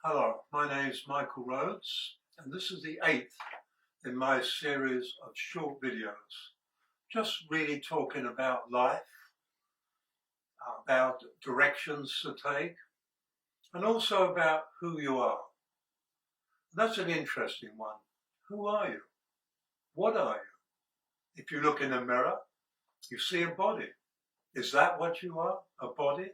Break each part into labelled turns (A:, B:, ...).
A: Hello, my name is Michael Rhodes, and this is the 8th in my series of short videos, just really talking about life, about directions to take, and also about who you are. That's an interesting one. Who are you? What are you? If you look in a mirror, you see a body. Is that what you are? A body?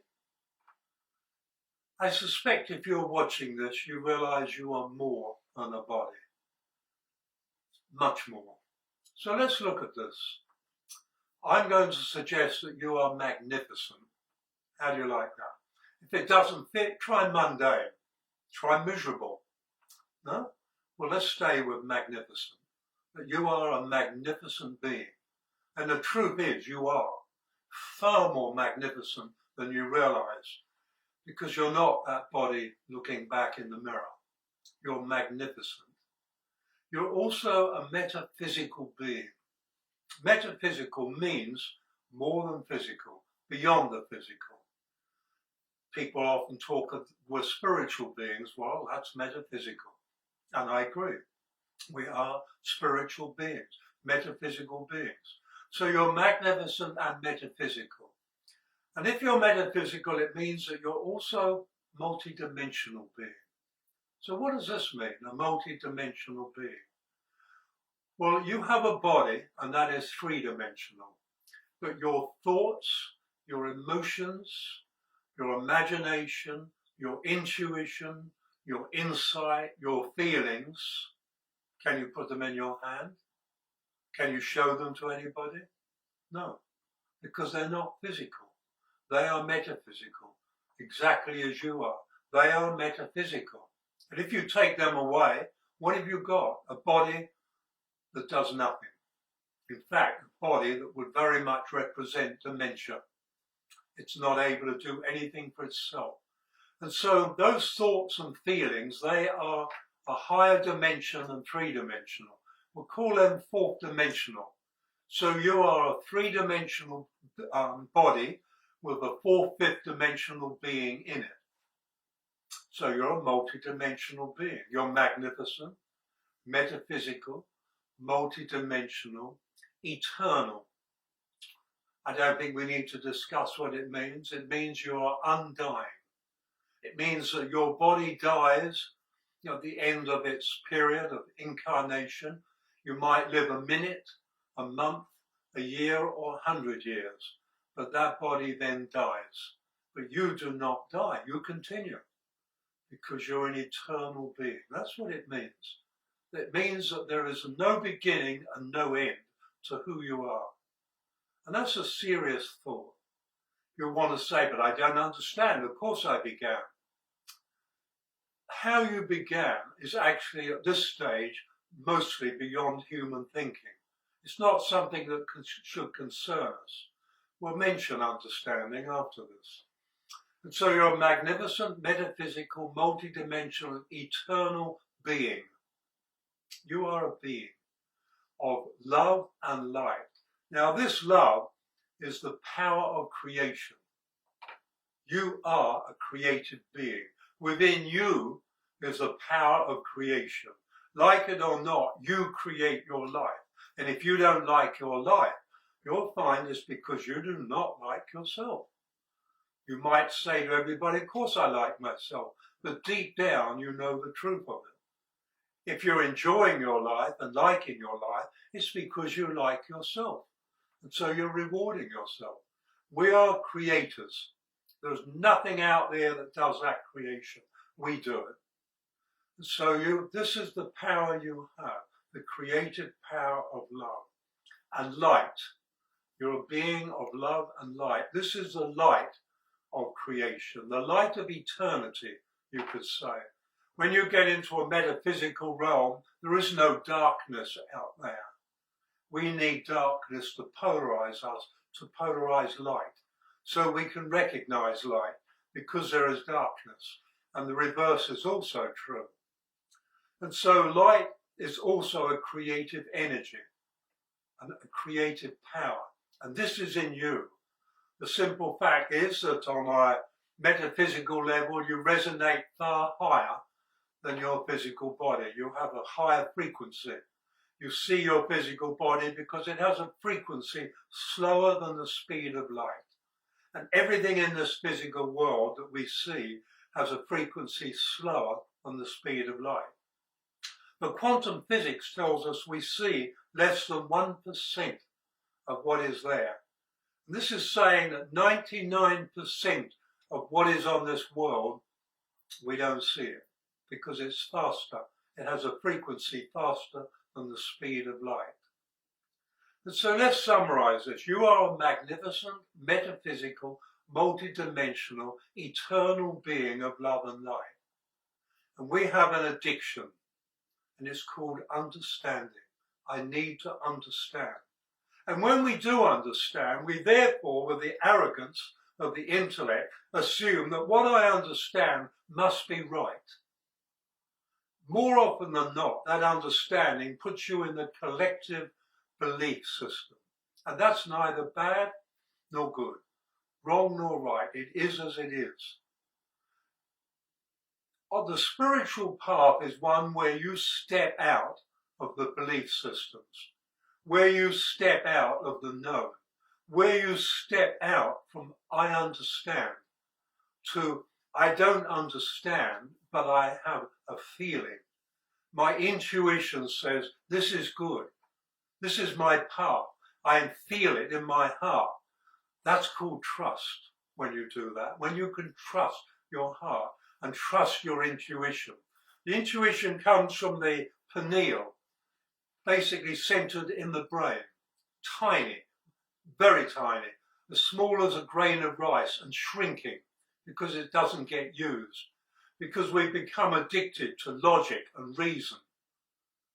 A: I suspect if you're watching this, you realize you are more than a body. Much more. So let's look at this. I'm going to suggest that you are magnificent. How do you like that? If it doesn't fit, try mundane. Try miserable. No? Well, let's stay with magnificent. That you are a magnificent being. And the truth is, you are far more magnificent than you realize. Because you're not that body looking back in the mirror. You're magnificent. You're also a metaphysical being. Metaphysical means more than physical, beyond the physical. People often talk of we're spiritual beings. Well, that's metaphysical. And I agree. We are spiritual beings, metaphysical beings. So you're magnificent and metaphysical. And if you're metaphysical, it means that you're also multidimensional being. So what does this mean, a multidimensional being? Well, you have a body, and that is three-dimensional. But your thoughts, your emotions, your imagination, your intuition, your insight, your feelings, can you put them in your hand? Can you show them to anybody? No, because they're not physical. They are metaphysical, exactly as you are. They are metaphysical. And if you take them away, what have you got? A body that does nothing. In fact, a body that would very much represent dementia. It's not able to do anything for itself. And so those thoughts and feelings, they are a higher dimension than three-dimensional. We'll call them fourth-dimensional. So you are a three-dimensional body with a fifth dimensional being in it. So you're a multidimensional being. You're magnificent, metaphysical, multidimensional, eternal. I don't think we need to discuss what it means. It means you are undying. It means that your body dies at the end of its period of incarnation. You might live a minute, a month, a year, or 100 years. But that body then dies. But you do not die, you continue. Because you're an eternal being. That's what it means. It means that there is no beginning and no end to who you are. And that's a serious thought. You'll want to say, but I don't understand. Of course I began. How you began is actually at this stage mostly beyond human thinking. It's not something that should concern us. We'll mention understanding after this. And so you're a magnificent, metaphysical, multidimensional, eternal being. You are a being of love and light. Now this love is the power of creation. You are a creative being. Within you is the power of creation. Like it or not, you create your life. And if you don't like your life, you'll find it's because you do not like yourself. You might say to everybody, of course I like myself, but deep down you know the truth of it. If you're enjoying your life and liking your life, it's because you like yourself. And so you're rewarding yourself. We are creators. There's nothing out there that does that creation. We do it. And so this is the power you have, the creative power of love and light. You're a being of love and light. This is the light of creation, the light of eternity, you could say. When you get into a metaphysical realm, there is no darkness out there. We need darkness to polarize us, to polarize light, so we can recognize light, because there is darkness. And the reverse is also true. And so light is also a creative energy, and a creative power. And this is in you. The simple fact is that on a metaphysical level, you resonate far higher than your physical body. You have a higher frequency. You see your physical body because it has a frequency slower than the speed of light. And everything in this physical world that we see has a frequency slower than the speed of light. But quantum physics tells us we see less than 1% of what is there. And this is saying that 99% of what is on this world, we don't see it because it's faster. It has a frequency faster than the speed of light. And so let's summarize this. You are a magnificent, metaphysical, multidimensional, eternal being of love and light. And we have an addiction, and it's called understanding. I need to understand. And when we do understand, we therefore, with the arrogance of the intellect, assume that what I understand must be right. More often than not, that understanding puts you in the collective belief system. And that's neither bad nor good, wrong nor right. It is as it is. The spiritual path is one where you step out of the belief systems, where you step out of the known, where you step out from I understand to I don't understand, but I have a feeling. My intuition says this is good. This is my path. I feel it in my heart. That's called trust when you do that. When you can trust your heart and trust your intuition. The intuition comes from the pineal, basically centered in the brain. Tiny, very tiny, as small as a grain of rice and shrinking because it doesn't get used. Because we become addicted to logic and reason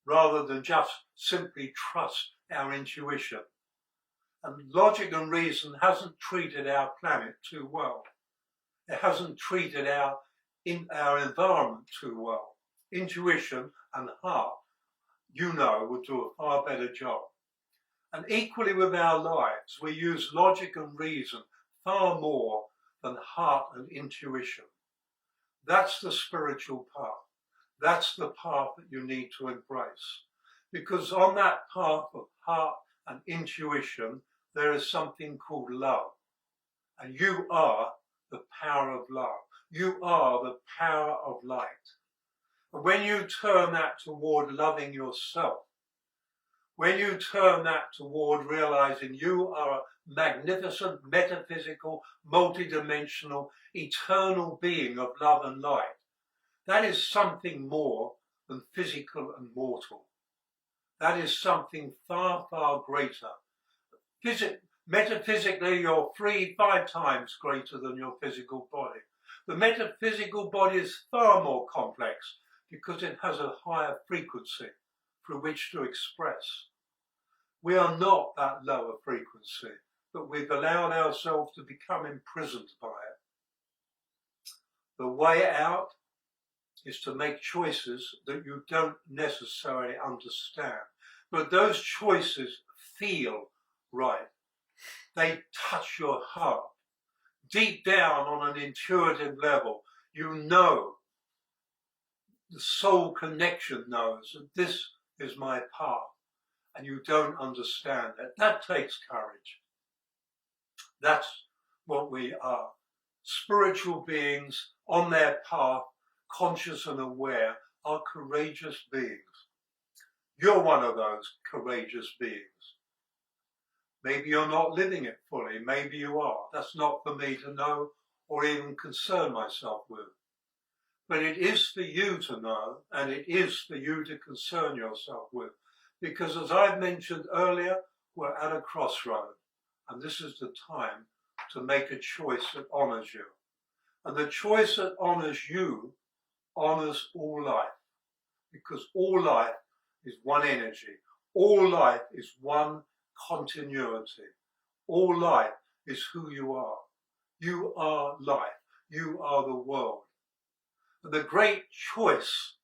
A: rather than just simply trust our intuition. And logic and reason hasn't treated our planet too well. It hasn't treated our environment too well. Intuition and heart, would do a far better job. And equally with our lives, we use logic and reason far more than heart and intuition. That's the spiritual path. That's the path that you need to embrace. Because on that path of heart and intuition, there is something called love. And you are the power of love. You are the power of light. And when you turn that toward loving yourself, when you turn that toward realizing you are a magnificent, metaphysical, multidimensional, eternal being of love and light, that is something more than physical and mortal. That is something far, far greater. Metaphysically, you're 3-5 times greater than your physical body. The metaphysical body is far more complex because it has a higher frequency through which to express. We are not that lower frequency, but we've allowed ourselves to become imprisoned by it. The way out is to make choices that you don't necessarily understand, but those choices feel right. They touch your heart. Deep down on an intuitive level, you know, the soul connection knows that this is my path, and you don't understand it. That takes courage. That's what we are. Spiritual beings on their path, conscious and aware, are courageous beings. You're one of those courageous beings. Maybe you're not living it fully. Maybe you are. That's not for me to know or even concern myself with. But it is for you to know, and it is for you to concern yourself with. Because as I've mentioned earlier, we're at a crossroad. And this is the time to make a choice that honours you. And the choice that honours you honours all life. Because all life is one energy. All life is one continuity. All life is who you are. You are life. You are the world. And the great choice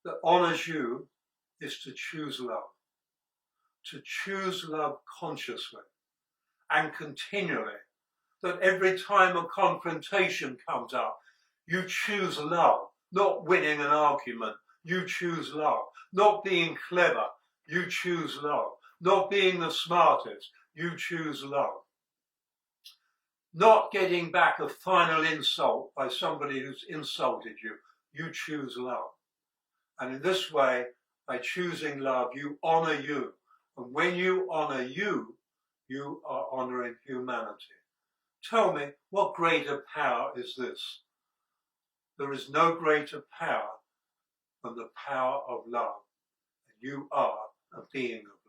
A: that honours you is to choose love. To choose love consciously and continually. That every time a confrontation comes up, you choose love, Not winning an argument, you choose love. Not being clever, you choose love. Not being the smartest, you choose love. Not getting back a final insult by somebody who's insulted you, you choose love. And in this way, by choosing love, you honor you. And when you honor you, you are honoring humanity. Tell me, what greater power is this? There is no greater power than the power of love. And you are a being of